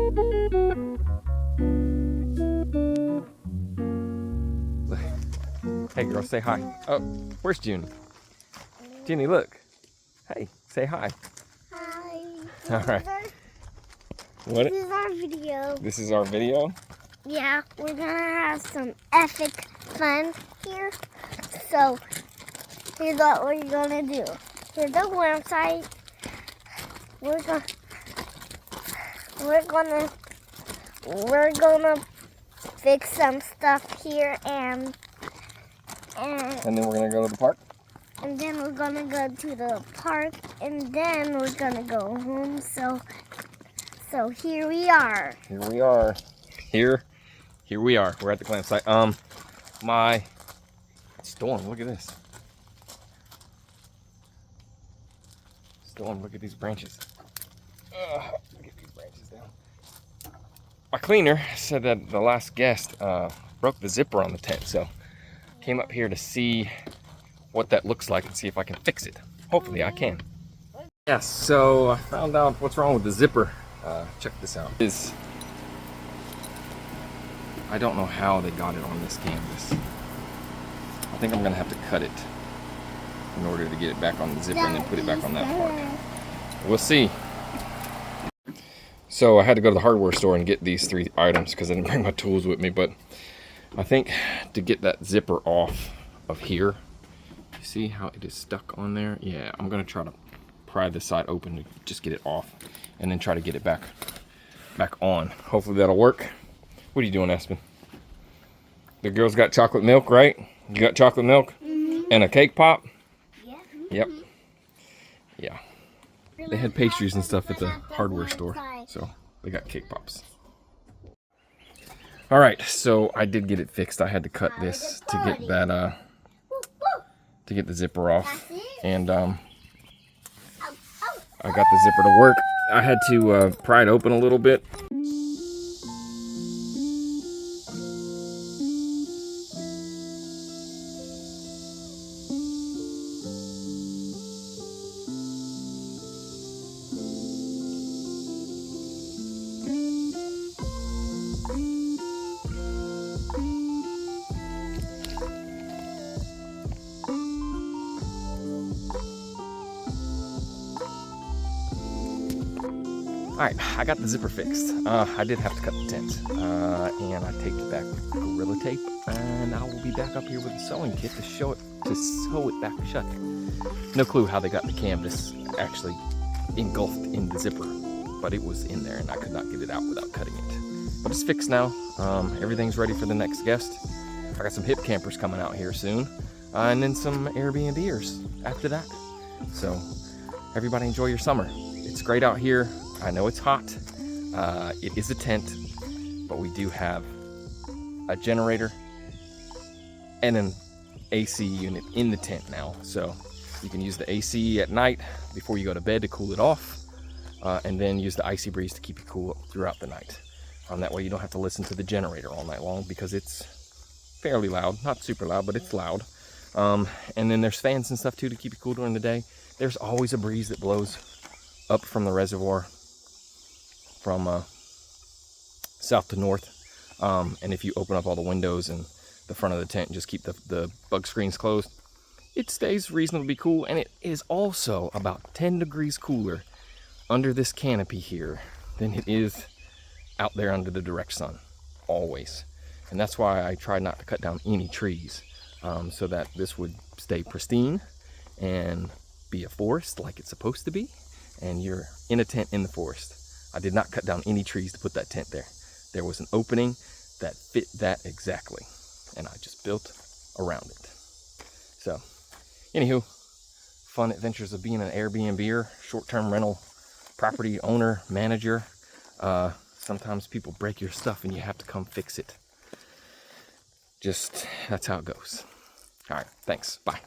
Hey girl, say hi. Oh, where's June? Junie, look. Hey, say hi. Hi. All right. This is our video. This is our video? Yeah, we're gonna have some epic fun here. So, here's what we're gonna do. Here's the website. We're gonna fix some stuff here and then we're gonna go to the park? And then we're gonna go to the park and then we're gonna go home. So here we are. Here we are. Here we are. We're at the glampsite. My Storm, look at this. Storm, look at these branches. Get these branches down. My cleaner said that the last guest broke the zipper on the tent, so came up here to see what that looks like and see if I can fix it. Hopefully I can. Yes, so I found out what's wrong with the zipper. Check this out. I don't know how they got it on this canvas. I think I'm gonna have to cut it in order to get it back on the zipper and then put it back on that part. We'll see. So I had to go to the hardware store and get these 3 items because I didn't bring my tools with me, but I think to get that zipper off of here, you see how it is stuck on there? Yeah, I'm gonna try to pry this side open to just get it off and then try to get it back on. Hopefully that'll work. What are you doing, Aspen? The girls got chocolate milk, right? You got chocolate milk? And a cake pop? Yeah. Yep. Yeah. They had pastries and stuff at the hardware store, so they got cake pops. All right, so I did get it fixed. I had to cut this to get that to get the zipper off, and I got the zipper to work. I had to pry it open a little bit. Alright, I got the zipper fixed. I did have to cut the tent, and I taped it back with Gorilla Tape, and I will be back up here with a sewing kit to sew it back shut. No clue how they got the canvas actually engulfed in the zipper, but it was in there and I could not get it out without cutting it. But it's fixed now. Everything's ready for the next guest. I got some hip campers coming out here soon, and then some Airbnbers after that. So everybody enjoy your summer. It's great out here. I know it's hot. It is a tent, but we do have a generator and an AC unit in the tent now. So you can use the AC at night before you go to bed to cool it off, and then use the icy breeze to keep you cool throughout the night. That way you don't have to listen to the generator all night long because it's fairly loud. Not super loud, but it's loud. And then there's fans and stuff too to keep you cool during the day. There's always a breeze that blows up from the reservoir from south to north, and if you open up all the windows and the front of the tent and just keep the bug screens closed, it stays reasonably cool. And it is also about 10 degrees cooler under this canopy here than it is out there under the direct sun, always. And that's why I try not to cut down any trees, so that this would stay pristine and be a forest like it's supposed to be, and you're in a tent in the forest. I did not cut down any trees to put that tent there. There was an opening that fit that exactly, and I just built around it. So, anywho, fun adventures of being an Airbnb-er, short-term rental property owner, manager. Sometimes people break your stuff and you have to come fix it. Just, that's how it goes. All right, thanks, bye.